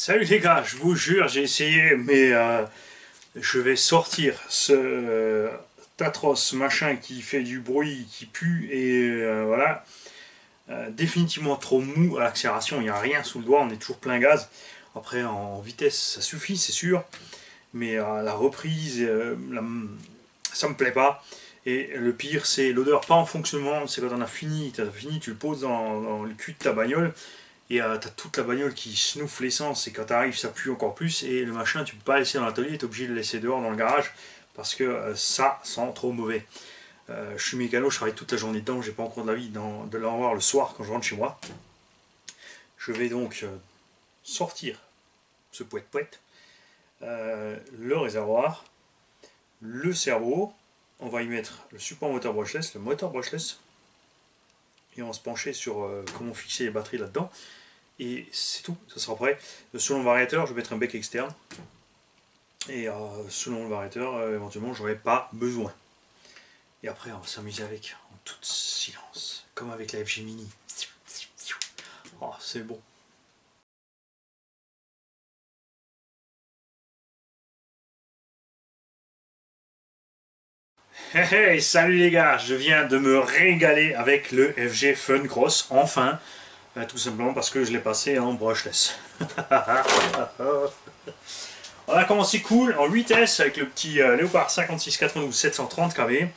Salut les gars, je vous jure, j'ai essayé, mais je vais sortir ce atroce machin qui fait du bruit, qui pue, et voilà. Définitivement trop mou à l'accélération, il n'y a rien sous le doigt, on est toujours plein gaz. Après, en vitesse, ça suffit, c'est sûr, mais la reprise, ça me plaît pas. Et le pire, c'est l'odeur pas en fonctionnement, c'est quand on a fini, tu le poses dans le cul de ta bagnole, et t'as toute la bagnole qui snouffe l'essence, et quand t'arrives ça pue encore plus, et le machin tu peux pas laisser dans l'atelier, t'es obligé de le laisser dehors dans le garage, parce que ça sent trop mauvais. Je suis mécano, je travaille toute la journée dedans, j'ai pas encore de la vie de l'avoir le soir quand je rentre chez moi. Je vais donc sortir ce poète-poète, le réservoir, le cerveau, on va y mettre le support moteur brushless, le moteur brushless, et on va se pencher sur comment fixer les batteries là-dedans. Et c'est tout, ça sera prêt. Selon le variateur, je vais mettre un bec externe. Et selon le variateur, éventuellement, j'aurai pas besoin. Et après, on va s'amuser avec en tout silence, comme avec la FG Mini. Oh, c'est bon. Hey, hey, salut les gars, je viens de me régaler avec le FG Fun Cross, enfin, tout simplement parce que je l'ai passé en brushless. On a commencé cool en 8S avec le petit Léopard 5692 730 kV.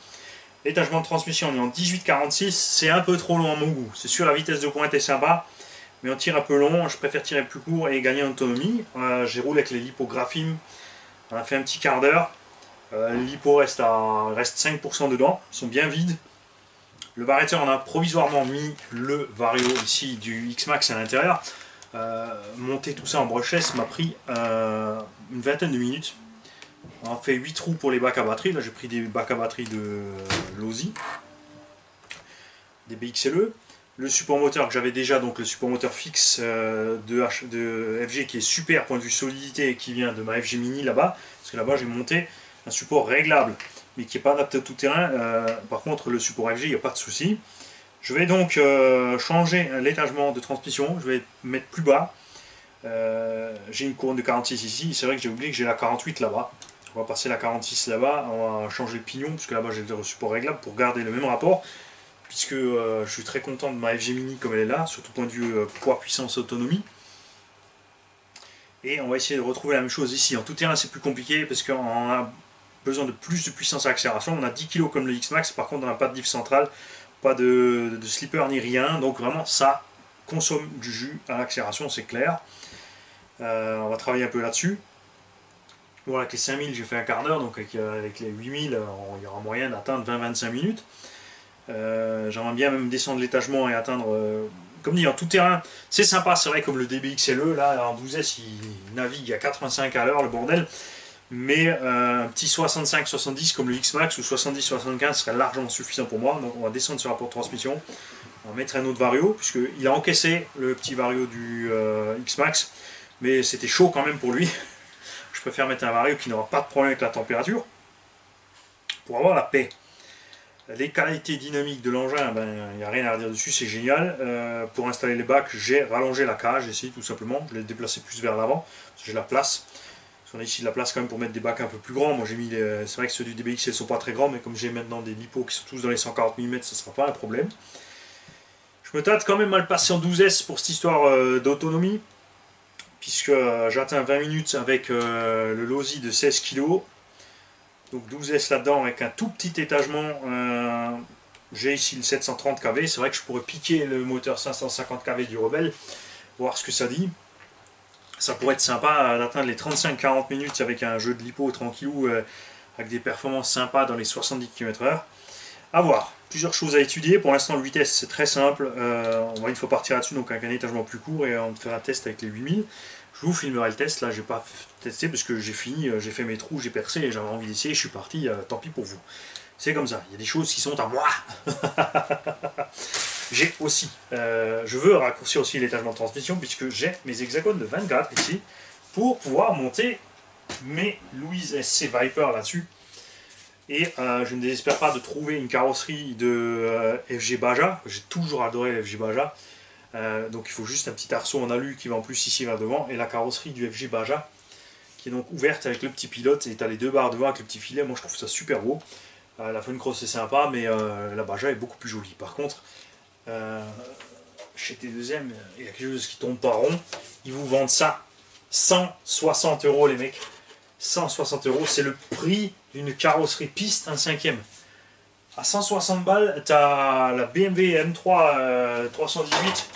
L'étagement de transmission on est en 1846, c'est un peu trop long à mon goût. C'est sûr la vitesse de pointe est sympa, mais on tire un peu long, je préfère tirer plus court et gagner en autonomie. J'ai roulé avec les lipographimes, on a fait un petit quart d'heure. Les lipos reste 5% dedans, ils sont bien vides. Le variateur, on a provisoirement mis le vario ici du X-Max à l'intérieur. Monter tout ça en brushless m'a pris une vingtaine de minutes. On a fait 8 trous pour les bacs à batterie. Là, j'ai pris des bacs à batterie de Losi, des BXLE. Le support moteur que j'avais déjà, donc le support moteur fixe de FG qui est super point de vue solidité et qui vient de ma FG Mini là-bas. Parce que là-bas, j'ai monté un support réglable mais qui n'est pas adapté à tout terrain. Par contre, le support FG, il n'y a pas de souci. Je vais donc changer l'étagement de transmission. Je vais mettre plus bas. J'ai une couronne de 46 ici. C'est vrai que j'ai oublié que j'ai la 48 là-bas. On va passer la 46 là-bas, on va changer le pignon, puisque là-bas j'ai le support réglable pour garder le même rapport, puisque je suis très content de ma FG Mini comme elle est là, surtout point de vue poids, puissance, autonomie. Et on va essayer de retrouver la même chose ici. En tout terrain c'est plus compliqué, parce qu'on a besoin de plus de puissance à accélération. On a 10 kg comme le X-Max, par contre on n'a pas de diff central, pas de slipper ni rien, donc vraiment ça consomme du jus à l'accélération, c'est clair. On va travailler un peu là-dessus. Bon, avec les 5000, j'ai fait un quart d'heure, donc avec les 8000, il y aura moyen d'atteindre 20-25 minutes. J'aimerais bien même descendre l'étagement et atteindre, comme dit, en tout terrain. C'est sympa, c'est vrai, comme le DBXLE, là, en 12S, il navigue à 85 à l'heure, le bordel. Mais un petit 65-70 comme le X-Max ou 70-75 serait largement suffisant pour moi. Donc on va descendre sur la porte de transmission. On va mettre un autre vario, puisqu'il a encaissé le petit vario du X-Max. Mais c'était chaud quand même pour lui. Je préfère mettre un vario qui n'aura pas de problème avec la température pour avoir la paix. Les qualités dynamiques de l'engin, ben, il n'y a rien à dire dessus, c'est génial. Pour installer les bacs, j'ai rallongé la cage ici tout simplement. Je l'ai déplacé plus vers l'avant, parce que j'ai la place. Parce qu'on a ici de la place quand même pour mettre des bacs un peu plus grands. Moi j'ai mis, c'est vrai que ceux du DBX ne sont pas très grands, mais comme j'ai maintenant des lipos qui sont tous dans les 140 mm, ça ne sera pas un problème. Je me tâte quand même à le passer en 12S pour cette histoire d'autonomie, puisque j'atteins 20 minutes avec le Losi de 16 kg. Donc 12S là-dedans avec un tout petit étagement. J'ai ici le 730 kV. C'est vrai que je pourrais piquer le moteur 550 kV du Rebelle, voir ce que ça dit. Ça pourrait être sympa d'atteindre les 35-40 minutes avec un jeu de lipo tranquillou, avec des performances sympas dans les 70 km/h. A voir. Plusieurs choses à étudier. Pour l'instant, le 8S c'est très simple. On va une fois partir là-dessus, donc avec un étagement plus court, et on fera un test avec les 8000. Je vous filmerai le test. Là, j'ai pas testé parce que j'ai fini, j'ai fait mes trous, j'ai percé et j'avais envie d'essayer. Je suis parti. Tant pis pour vous. C'est comme ça. Il y a des choses qui sont à moi. J'ai aussi, je veux raccourcir aussi l'étagement de transmission puisque j'ai mes hexagones de 24 ici pour pouvoir monter mes Louise SC Viper là-dessus. Et je ne désespère pas de trouver une carrosserie de FG Baja. J'ai toujours adoré FG Baja. Donc il faut juste un petit arceau en alu qui va en plus ici vers devant, et la carrosserie du FG Baja qui est donc ouverte avec le petit pilote, et tu as les deux barres devant avec le petit filet. Moi je trouve ça super beau. La Fun Cross c'est sympa, mais la Baja est beaucoup plus jolie. Par contre, chez T2M, il y a quelque chose qui tombe pas rond. Ils vous vendent ça 160 € les mecs. 160 €, c'est le prix d'une carrosserie piste, un cinquième. À 160 balles, tu as la BMW M3 318,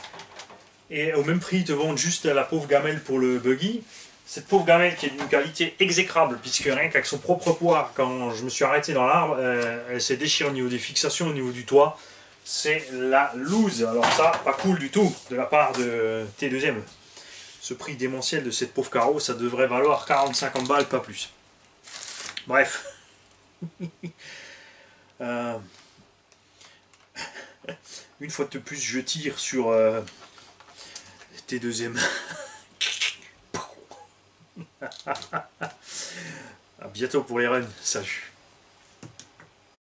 et au même prix, ils te vendent juste la pauvre gamelle pour le buggy. Cette pauvre gamelle qui est d'une qualité exécrable, puisque rien qu'avec son propre poids, quand je me suis arrêté dans l'arbre, elle s'est déchirée au niveau des fixations, au niveau du toit. C'est la loose. Alors ça, pas cool du tout de la part de T2M. Ce prix démentiel de cette pauvre carreau, ça devrait valoir 40-50 balles, pas plus. Bref. Une fois de plus, je tire sur T2M. A bientôt pour les runs. Salut.